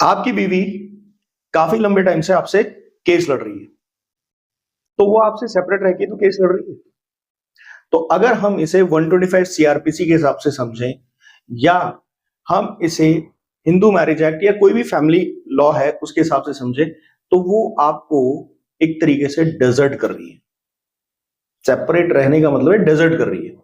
आपकी बीवी काफी लंबे टाइम से आपसे केस लड़ रही है, तो वो आपसे सेपरेट रह के तो केस लड़ रही है। तो अगर हम इसे 125 सीआरपीसी के हिसाब से समझें, या हम इसे हिंदू मैरिज एक्ट या कोई भी फैमिली लॉ है उसके हिसाब से समझें, तो वो आपको एक तरीके से डेजर्ट कर रही है। सेपरेट रहने का मतलब है डेजर्ट कर रही है।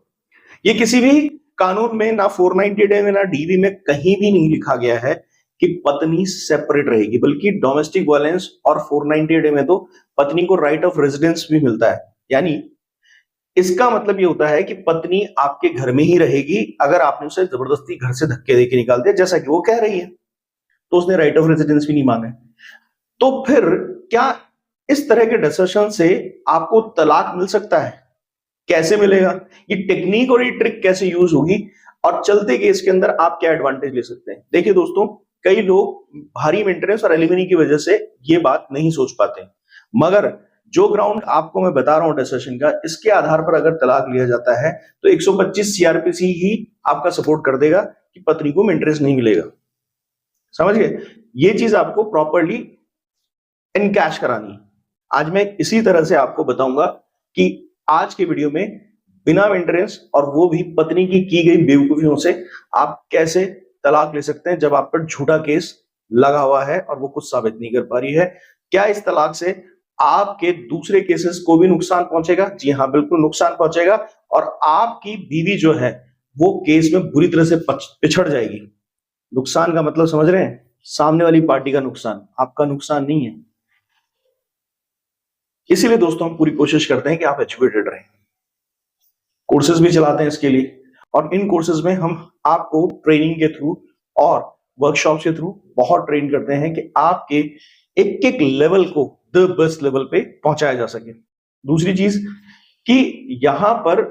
ये किसी भी कानून में, ना 490 डे में, ना डीवी में कहीं भी नहीं लिखा गया है कि पत्नी सेपरेट रहेगी, बल्कि डोमेस्टिक वायलेंस और 490 डे में तो पत्नी को राइट ऑफ रेजिडेंस भी मिलता है। यानी इसका मतलब ये होता है कि पत्नी आपके घर में ही रहेगी अगर आपने उसे जबरदस्ती घर से धक्के देके निकाल दिया, जैसा कि वो कह रही है, तो उसने राइट ऑफ रेजिडेंस भी नहीं माना है। तो फिर क्या इस तरह के डिसीजन से आपको तलाक मिल सकता है? कैसे मिलेगा? ये टेक्निक और ये ट्रिक कैसे यूज होगी, और चलते केस के अंदर आप क्या एडवांटेज ले सकते हैं? देखिए दोस्तों, कई लोग भारी मेंटेनेंस और एलिमनी की वजह से ये बात नहीं सोच पाते, मगर जो ग्राउंड आपको मैं बता रहा हूं डिसीजन का, इसके आधार पर अगर तलाक लिया जाता है तो 125 सीआरपीसी ही आपका सपोर्ट कर देगा कि पत्नी को मेंटेनेंस नहीं मिलेगा। समझ गए? ये चीज आपको प्रॉपरली इनकैश करानी है। आज मैं इसी तरह से आपको बताऊंगा कि आज के वीडियो में बिना मेंटेनेंस और वो भी पत्नी की गई बेवकूफियों से आप कैसे तलाक ले सकते हैं जब आप पर झूठा केस लगा हुआ है और वो कुछ साबित नहीं कर पा रही है। क्या इस तलाक से आपके दूसरे केसेस को भी नुकसान पहुंचेगा? जी हाँ, बिल्कुल नुकसान पहुंचेगा, और आपकी बीवी जो है वो केस में बुरी तरह से पिछड़ जाएगी। नुकसान का मतलब समझ रहे हैं? सामने वाली पार्टी का नुकसान, आपका नुकसान नहीं है। इसीलिए दोस्तों हम पूरी कोशिश करते हैं कि आप एजुकेटेड रहें। कोर्सेज भी चलाते हैं इसके लिए, और इन कोर्सेज में हम आपको ट्रेनिंग के थ्रू और वर्कशॉप के थ्रू बहुत ट्रेन करते हैं कि आपके एक एक लेवल को द बेस्ट लेवल पे पहुंचाया जा सके। दूसरी चीज कि यहां पर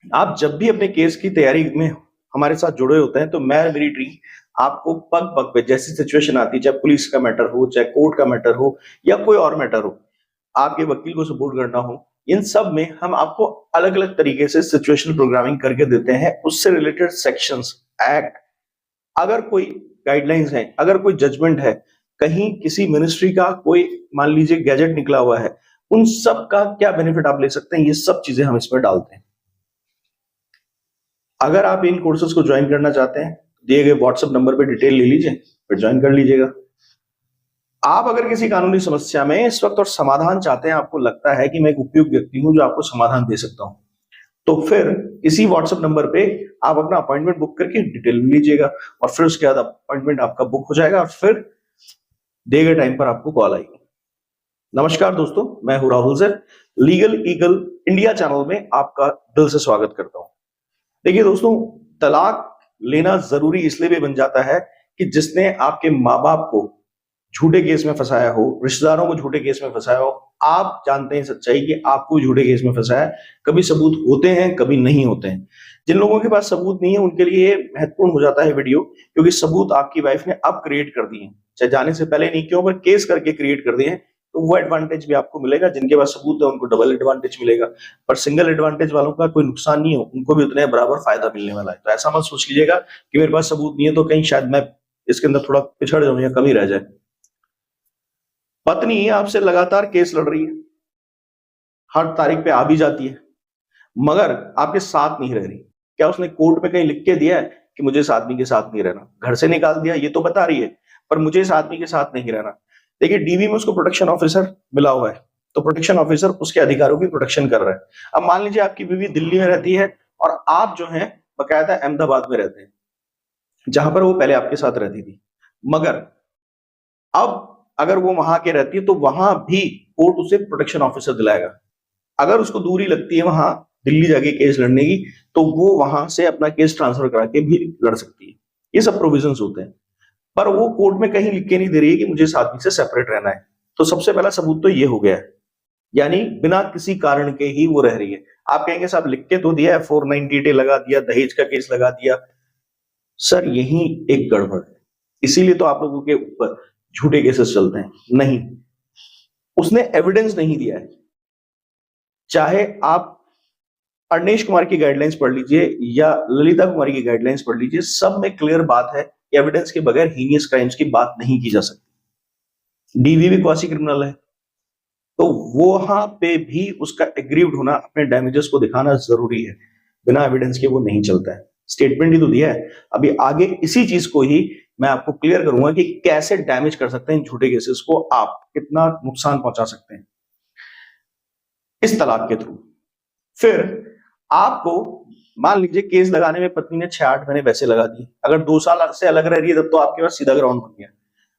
आप जब भी अपने केस की तैयारी में हमारे साथ जुड़े होते हैं, तो मैं मेरी टीम आपको पग पग पे जैसी सिचुएशन आती है, चाहे पुलिस का मैटर हो, चाहे कोर्ट का मैटर हो, या कोई और मैटर हो, आपके वकील को सपोर्ट करना हो, इन सब में हम आपको अलग अलग तरीके से सिचुएशन प्रोग्रामिंग करके देते हैं। उससे रिलेटेड सेक्शंस, एक्ट, अगर कोई गाइडलाइंस है, अगर कोई जजमेंट है, कहीं किसी मिनिस्ट्री का कोई मान लीजिए गैजेट निकला हुआ है, उन सब का क्या बेनिफिट आप ले सकते हैं, ये सब चीजें हम इसमें डालते हैं। अगर आप इन कोर्सेज को ज्वाइन करना चाहते हैं, दिए गए व्हाट्सएप नंबर पे डिटेल ले लीजिए, फिर ज्वाइन कर लीजिएगा। आप अगर किसी कानूनी समस्या में इस वक्त और समाधान चाहते हैं, आपको लगता है कि मैं एक उपयुक्त व्यक्ति हूं जो आपको समाधान दे सकता हूं, तो फिर इसी व्हाट्सएप नंबर पे आप अपना अपॉइंटमेंट बुक करके डिटेल लीजिएगा, और फिर उसके बाद अपॉइंटमेंट आपका बुक हो जाएगा, और फिर दिए गए टाइम पर आपको कॉल आएगी। नमस्कार दोस्तों, मैं हूं Rahul sir, legal eagle India channel में आपका दिल से स्वागत करता हूं। देखिए दोस्तों, तलाक लेना जरूरी इसलिए भी बन जाता है कि जिसने आपके माँ बाप को झूठे केस में फंसाया हो, रिश्तेदारों को झूठे केस में फंसाया हो, आप जानते हैं सच्चाई कि आपको झूठे केस में फंसाया है। कभी सबूत होते हैं, कभी नहीं होते हैं। जिन लोगों के पास सबूत नहीं है उनके लिए महत्वपूर्ण हो जाता है वीडियो, क्योंकि सबूत आपकी वाइफ ने अब क्रिएट कर दिए हैं, चाहे जाने से पहले नहीं क्यों, पर केस करके क्रिएट कर दिए हैं, तो वो एडवांटेज भी आपको मिलेगा। जिनके पास सबूत है उनको डबल एडवांटेज मिलेगा, पर सिंगल एडवांटेज वालों का कोई नुकसान नहीं हो, उनको भी उतने बराबर फायदा मिलने वाला है। तो ऐसा मत सोच लीजिएगा कि मेरे पास सबूत नहीं है तो कहीं शायद मैं इसके अंदर थोड़ा पिछड़ जाऊं या कमी रह जाए। पत्नी आपसे लगातार केस लड़ रही है, हर तारीख पे आ भी जाती है, मगर आपके साथ नहीं रह रही। क्या उसने कोर्ट में कहीं लिख के दिया है कि मुझे इस आदमी के साथ नहीं रहना? घर से निकाल दिया ये तो बता रही है, पर मुझे इस आदमी के साथ नहीं रहना। देखिए, डीवी में उसको प्रोटेक्शन ऑफिसर मिला हुआ है, तो प्रोटेक्शन ऑफिसर उसके अधिकारों की प्रोटेक्शन कर रहा है। अब मान लीजिए आपकी बीवी दिल्ली में रहती है और आप जो है बकायदा अहमदाबाद में रहते हैं, जहां पर वो पहले आपके साथ रहती थी, मगर अब अगर वो वहां के रहती है तो वहां भी कोर्ट उसे प्रोटेक्शन ऑफिसर दिलाएगा। अगर उसको दूरी लगती है वहां दिल्ली जाके केस लड़ने की, तो वो वहां से अपना केस ट्रांसफर करा के भी लड़ सकती है। ये सब प्रोविजंस होते हैं, पर वो कोर्ट में कहीं लिख के नहीं दे रही है कि मुझे इस आदमी से सेपरेट रहना है। तो सबसे पहला सबूत तो ये हो गया है, यानी बिना किसी कारण के ही वो रह रही है। आप कहेंगे साहब लिख के तो दिया है, 490 डे लगा दिया, दहेज का केस लगा दिया। सर यही एक गड़बड़ है, इसीलिए तो आप लोगों के ऊपर झूठे केसेस चलते हैं। नहीं, उसने एविडेंस नहीं दिया है। चाहे आप अर्नेश कुमार की गाइडलाइंस पढ़ लीजिए या ललिता कुमारी की गाइडलाइंस पढ़ लीजिए, सब में क्लियर बात है एविडेंस के बगैर हीनियस क्राइम्स की बात नहीं की जा सकती। डीवी भी क्वासी क्रिमिनल है, तो वहां पे भी उसका एग्रीव्ड होना, अपने डैमेजेस को दिखाना जरूरी है। बिना एविडेंस के वो नहीं चलता है। स्टेटमेंट ही तो दिया है। अभी आगे इसी चीज को ही मैं आपको क्लियर करूंगा कि कैसे डैमेज कर सकते हैं झूठे केसेस को, आप कितना नुकसान पहुंचा सकते हैं इस तलाक के थ्रू। फिर आपको मान लीजिए केस लगाने में पत्नी ने 6-8 महीने वैसे लगा दिए, अगर 2 साल से अलग रह रही है तब तो आपके पास सीधा ग्राउंड बन गया।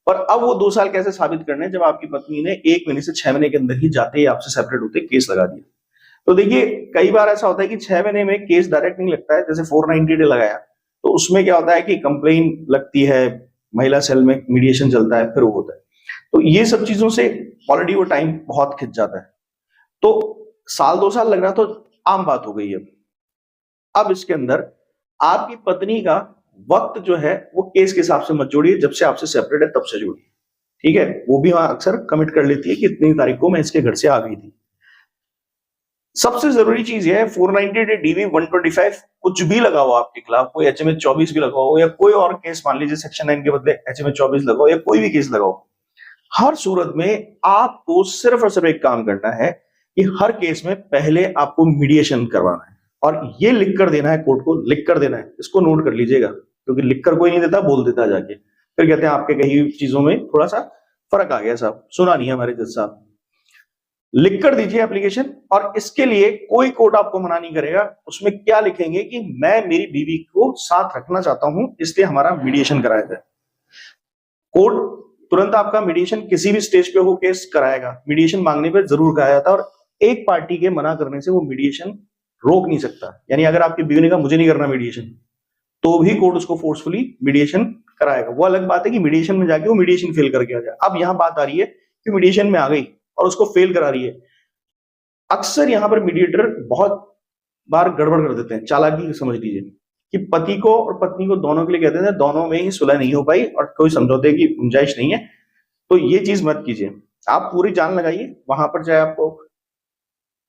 पर अब वो 2 साल कैसे साबित करने जब आपकी पत्नी ने 1 महीने से 6 महीने के अंदर ही जाते ही आपसे सेपरेट होते केस लगा दिया। तो देखिए कई बार ऐसा होता है कि 6 महीने में केस डायरेक्ट नहीं लगता है, जैसे 490 डे लगाया तो उसमें क्या होता है कि कंप्लेन लगती है, महिला सेल में मीडिएशन चलता है, फिर वो होता है। तो ये सब चीजों से ऑलरेडी वो टाइम बहुत खिंच जाता है। तो साल 2 साल लगना तो आम बात हो गई है। अब इसके अंदर आपकी पत्नी का वक्त जो है वो केस के हिसाब से मत जोड़िए, जब से आपसे सेपरेट है तब से जोड़िए, ठीक है। वो भी वहां अक्सर कमिट कर लेती है कि इतनी तारीख को मैं इसके घर से आ गई थी। सबसे जरूरी चीज है 490 डे डीवी 125 कुछ भी लगा हो आपके खिलाफ, कोई एचएमए 24 भी लगा हो या कोई और केस, मान लीजिए सेक्शन 9 के बदले एचएमए 24 लगा हो या कोई भी केस लगा हो, हर सूरत में आपको सिर्फ और सिर्फ एक काम करना है कि हर केस में पहले आपको मीडिएशन करवाना है और ये लिख कर देना है कोर्ट को, लिख कर देना है। इसको नोट कर लीजिएगा, क्योंकि लिख कर कोई नहीं देता, बोल देता जाके, फिर कहते हैं आपके कही चीजों में थोड़ा सा फर्क आ गया साहब, सुना नहीं है हमारे जज साहब। लिख कर दीजिए एप्लीकेशन, और इसके लिए कोई कोर्ट आपको मना नहीं करेगा। उसमें क्या लिखेंगे कि मैं मेरी बीवी को साथ रखना चाहता हूं, इसलिए हमारा मीडिएशन कराया जाए। कोर्ट तुरंत आपका मीडिएशन किसी भी स्टेज पे हो केस कराएगा, मीडिएशन मांगने पे जरूर कहा जाता है, और एक पार्टी के मना करने से वो मीडिएशन रोक नहीं सकता। यानी अगर आपकी बीवी ने कहा मुझे नहीं करना मीडिएशन, तो भी कोर्ट उसको फोर्सफुली मीडिएशन कराएगा। वो अलग बात है कि मीडिएशन में जाके वो मीडिएशन फेल करके आ जाए। अब यहां बात आ रही है कि मीडिएशन में आ गई और उसको फेल करा रही है। अक्सर यहां पर मीडिएटर बहुत बार गड़बड़ कर देते हैं, चालाकी समझ लीजिए, कि पति को और पत्नी को दोनों के लिए कहते हैं दोनों में ही सुलह नहीं हो पाई और कोई समझौते की गुंजाइश नहीं है, तो ये चीज मत कीजिए। आप पूरी जान लगाइए वहां पर, चाहे आपको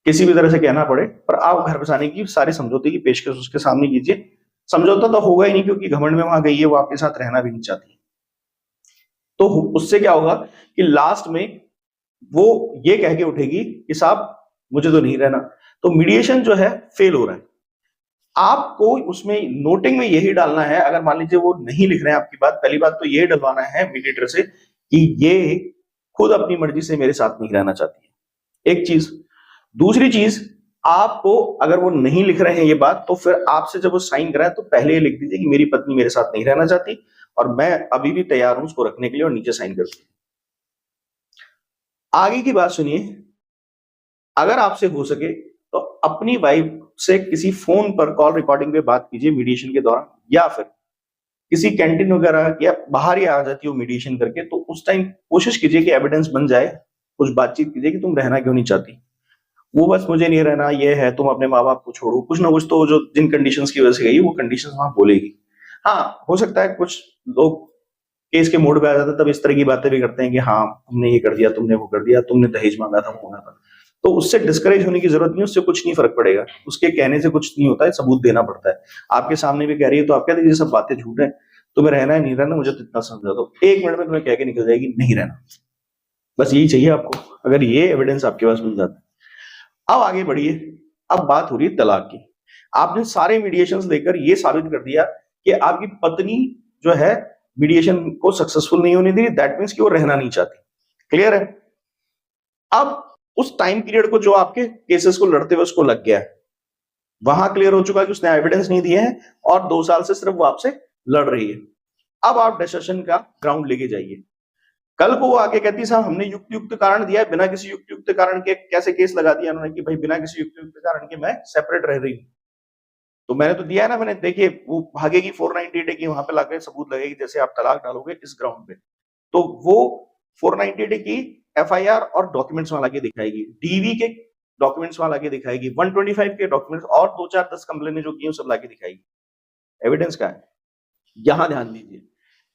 किसी भी तरह से कहना पड़े, पर आप घर बसाने की सारे समझौते की पेशकश उसके सामने कीजिए। समझौता तो होगा ही नहीं, क्योंकि घमंड में वहां गई है, वो आपके साथ रहना भी नहीं चाहती। तो उससे क्या होगा कि लास्ट में वो ये कह के उठेगी कि साहब मुझे तो नहीं रहना। तो मीडिएशन जो है फेल हो रहा है। आपको उसमें नोटिंग में यही डालना है, अगर मान लीजिए वो नहीं लिख रहे हैं आपकी बात, पहली बात तो यही डलवाना है मीडिएटर से कि ये खुद अपनी मर्जी से मेरे साथ नहीं रहना चाहती है, एक चीज। दूसरी चीज, आपको अगर वो नहीं लिख रहे हैं ये बात, तो फिर आपसे जब वो साइन कराए तो पहले ये लिख दीजिए कि मेरी पत्नी मेरे साथ नहीं रहना चाहती और मैं अभी भी तैयार हूं उसको रखने के लिए, और नीचे साइन कर दीजिए। आगे की बात सुनिए, अगर आपसे हो सके तो अपनी वाइफ से किसी फोन पर कॉल रिकॉर्डिंग पे बात कीजिए मीडिएशन के दौरान, या फिर किसी कैंटीन वगैरह या बाहर ही आ जाती हो मीडिएशन करके, तो उस टाइम कोशिश कीजिए कि एविडेंस बन जाए, कुछ बातचीत कीजिए कि तुम रहना क्यों नहीं चाहती। वो बस मुझे नहीं रहना ये है, तुम अपने माँ बाप को छोड़ो, कुछ ना कुछ तो जो जिन कंडीशंस की वजह से गई वो कंडीशंस वहां बोलेगी। हाँ, हो सकता है कुछ लोग केस के मोड पे आ जाते हैं, तब इस तरह की बातें भी करते हैं कि हाँ तुमने ये कर दिया, तुमने वो कर दिया, तुमने दहेज मांगा था, वो मांगा था। तो उससे डिस्करेज होने की जरूरत नहीं, उससे कुछ नहीं फर्क पड़ेगा, उसके कहने से कुछ नहीं होता है, सबूत देना पड़ता है। आपके सामने भी कह रही है तो आप कहते हैं ये सब बातें झूठ है, तुम्हें रहना है नहीं रहना मुझे तो इतना समझा दो, 1 मिनट में तुम्हें कह के निकल जाएगी नहीं रहना। बस यही चाहिए आपको, अगर ये एविडेंस आपके पास मिल जाता है। अब आगे बढ़िए, अब बात हो रही है तलाक की। आपने सारे मीडिएशंस लेकर ये साबित कर दिया कि आपकी पत्नी जो है मीडिएशन को सक्सेसफुल नहीं होने दी, दैट मींस कि वो रहना नहीं चाहती। क्लियर है? अब उस टाइम पीरियड को जो आपके केसेस को लड़ते हुए उसको लग गया है, वहां क्लियर हो चुका है कि उसने एविडेंस नहीं दिए हैं और 2 साल से सिर्फ वो आपसे लड़ रही है। अब आप डिसीजन का ग्राउंड लेके जाइए। कल को वो आके कहती साहब हमने युक्त युक्त कारण दिया है, बिना किसी युक्त युक्त कारण के कैसे केस लगा दिया उन्होंने कि भाई बिना किसी युक्त युक्त कारण के मैं सेपरेट रह रही हूं, तो मैंने तो दिया है ना, मैंने देखिए वो भागेगी 490 डे की, वहां पे लाके सबूत लगेगी जैसे आप तलाक डालोगे इस ग्राउंड पे, तो वो 490 डे की एफआईआर और डॉक्यूमेंट्स वहां लाके दिखाएगी, डीवी के डॉक्यूमेंट्स वहां लाके दिखाएगी, 125 के डॉक्यूमेंट्स और 2-4-10 कंप्लेनें जो की सब लाके दिखाएगी। एविडेंस का है, यहां ध्यान दीजिए।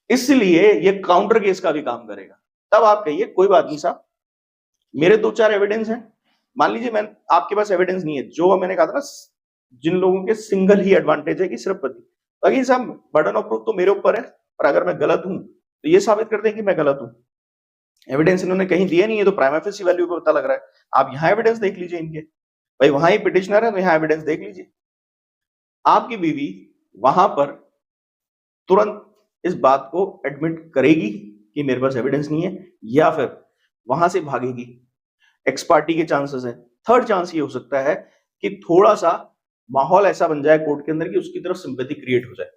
इसलिए ये काउंटर केस का भी काम करेगा। तब आप कहिए कोई बात नहीं साहब, मेरे 2-4 एविडेंस हैं, मान लीजिए मैं आपके पास एविडेंस नहीं है, जो मैंने कहा था ना जिन लोगों के सिंगल ही एडवांटेज है कि सिर्फ पति, अगर साहब बर्डन ऑफ प्रूफ तो मेरे ऊपर है, और अगर मैं गलत हूं तो ये साबित कर दें कि मैं गलत हूं। एविडेंस इन्होंने कहीं दिया नहीं है, तो प्राइमा फेसी वैल्यू पे पता लग रहा है। आप यहाँ एविडेंस देख लीजिए इनके, भाई वहां ही पिटिशनर है तो यहाँ एविडेंस देख लीजिए। आपकी बीवी वहां पर तुरंत इस बात को एडमिट करेगी कि मेरे पास एविडेंस नहीं है, या फिर वहां से भागेगी? एक्स पार्टी के चांसेस हैं। थर्ड चांस ये हो सकता है कि थोड़ा सा माहौल ऐसा बन जाए कोर्ट के अंदर कि उसकी तरफ सिंपैथी क्रिएट हो जाए,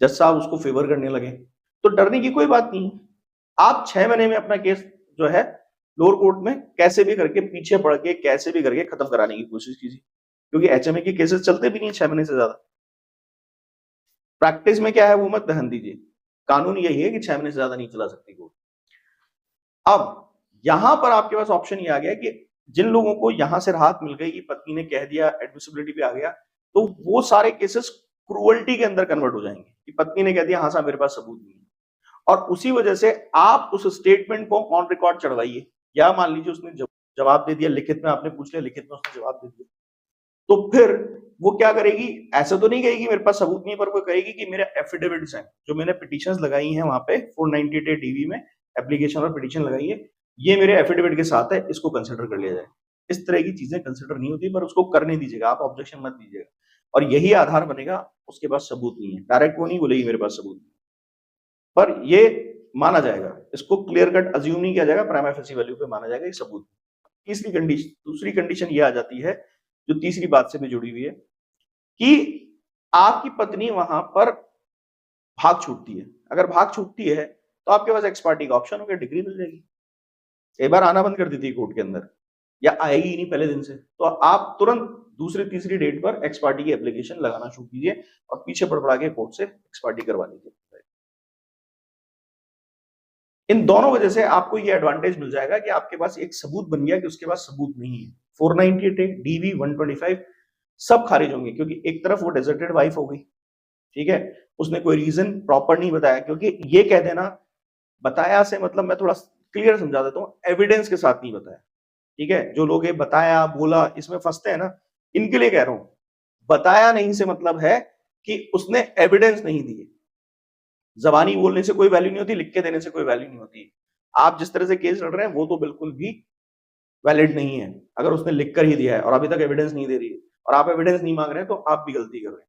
जज साहब उसको फेवर करने लगे। तो डरने की कोई बात नहीं है। आप 6 महीने में अपना केस जो है लोअर कोर्ट में कैसे भी करके पीछे पड़ के कैसे भी करके खत्म कराने की कोशिश कीजिए, क्योंकि एचएमए के केसेस चलते भी नहीं 6 महीने से ज्यादा। प्रैक्टिस में क्या है वो मत दहन दीजिए, कानून यही है कि 6 महीने से ज्यादा नहीं चला सकती कोर्ट। अब यहां पर आपके पास ऑप्शन ये आ गया कि जिन लोगों को यहां से राहत मिल गई कि पत्नी ने कह दिया, एडमिसिबिलिटी पे आ गया, तो वो सारे केसेस क्रूअल्टी के अंदर कन्वर्ट हो जाएंगे कि पत्नी ने कह दिया हाँ साहब मेरे पास सबूत नहीं है, और उसी वजह से आप उस स्टेटमेंट को ऑन रिकॉर्ड चढ़वाइए। या मान लीजिए उसने जवाब दे दिया, लिखित में आपने पूछ लिया, लिखित में उसने जवाब दे दिया, तो फिर वो क्या करेगी? ऐसा तो नहीं कहेगी मेरे पास सबूत नहीं है, पर वो कहेगी कि मेरे एफिडेविट्स हैं, जो मैंने पिटीशंस लगाई हैं वहां पे 498 डीवी में एप्लीकेशन और पिटीशन लगाई है, ये मेरे एफिडेविट के साथ है, इसको कंसिडर कर लिया जाए। इस तरह की चीजें कंसिडर नहीं होती, पर उसको करने दीजिएगा, आप ऑब्जेक्शन मत दीजिएगा, और यही आधार बनेगा उसके पास सबूत नहीं है। डायरेक्ट वो नहीं बोलेगी मेरे पास सबूत नहीं, पर ये माना जाएगा, इसको क्लियर कट अज्यूम नहीं किया जाएगा, प्राइमा फेसी वैल्यू पे माना जाएगा ये सबूत। दूसरी कंडीशन ये आ जाती है जो तीसरी बात से भी जुड़ी हुई है कि आपकी पत्नी वहां पर भाग छूटती है। अगर भाग छूटती है तो आपके पास एक्स पार्टी का ऑप्शन हो गया, डिग्री मिल जाएगी। एक बार आना बंद कर देती है कोर्ट के अंदर या आएगी ही नहीं पहले दिन से, तो आप तुरंत दूसरी तीसरी डेट पर एक्स पार्टी की एप्लीकेशन लगाना शुरू कीजिए और पीछे पड़ के कोर्ट से एक्स पार्टी करवा लीजिए। इन दोनों वजह से आपको ये एडवांटेज मिल जाएगा कि आपके पास एक सबूत बन गया कि उसके पास सबूत नहीं है। 498 डीवी 125 सब खारिज होंगे, क्योंकि एक तरफ वो डेजर्टेड वाइफ हो गई, ठीक है, उसने कोई रीजन प्रॉपर नहीं बताया, क्योंकि ये कह देना बताया से मतलब मैं थोड़ा क्लियर समझा देता हूँ, एविडेंस के साथ नहीं बताया, ठीक है। जो लोग ये बताया बोला इसमें फंसते हैं ना, इनके लिए कह रहा हूं, बताया नहीं से मतलब है कि उसने एविडेंस नहीं दिए। जबानी बोलने से कोई वैल्यू नहीं होती, लिख के देने से कोई वैल्यू नहीं होती। आप जिस तरह से केस लड़ रहे हैं वो तो बिल्कुल भी वैलिड नहीं है। अगर उसने लिख कर ही दिया है और अभी तक एविडेंस नहीं दे रही है और आप एविडेंस नहीं मांग रहे हैं, तो आप भी गलती कर रहे हैं।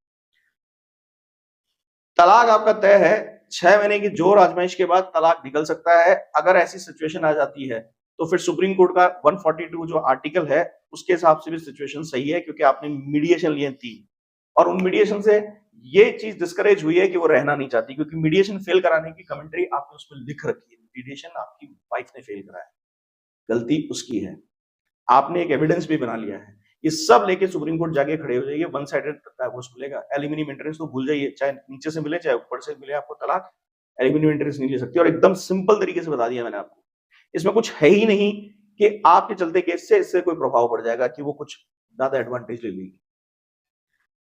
तलाक आपका तय है, 6 महीने की जोर आजमाइश के बाद तलाक निकल सकता है। अगर ऐसी सिचुएशन आ जाती है तो फिर सुप्रीम कोर्ट का 142 जो आर्टिकल है उसके हिसाब से भी सिचुएशन सही है, क्योंकि आपने मीडिएशन लिए 3 और उन मीडिएशन से ये चीज डिस्करेज हुई है कि वो रहना नहीं चाहती, क्योंकि मीडिएशन फेल कराने की कमेंट्री आपने उसमें लिख रखी है। मीडिएशन आपकी वाइफ ने फेल कराया, गलती उसकी है, आपने एक एविडेंस भी बना लिया है। ये सब लेके सुप्रीम कोर्ट जाके खड़े हो जाइए, वन साइडेड डाइवोर्स मिलेगा। एल्यूमिनियम इंटरेस्ट तो भूल जाइए, चाहे नीचे से मिले चाहे ऊपर से मिले आपको तलाक, एल्यूमिनियम इंटरेस्ट नहीं ले सकती। और एकदम सिंपल तरीके से बता दिया मैंने आपको, इसमें कुछ है ही नहीं कि आपके चलते केस से इससे कोई प्रभाव पड़ जाएगा कि वो कुछ ज्यादा एडवांटेज ले लेगी।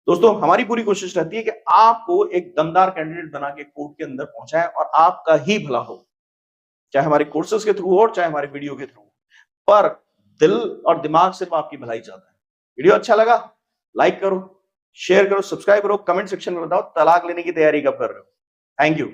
दोस्तों हमारी पूरी कोशिश रहती है कि आपको एक दमदार कैंडिडेट बना के कोर्ट के अंदर पहुंचाएं और आपका ही भला हो, चाहे हमारे कोर्सेज के थ्रू हो और चाहे हमारे वीडियो के थ्रू, पर दिल और दिमाग सिर्फ आपकी भलाई चाहता है। वीडियो अच्छा लगा लाइक करो, शेयर करो, सब्सक्राइब करो, कमेंट सेक्शन में बताओ तलाक लेने की तैयारी कब कर रहे हो। Thank you.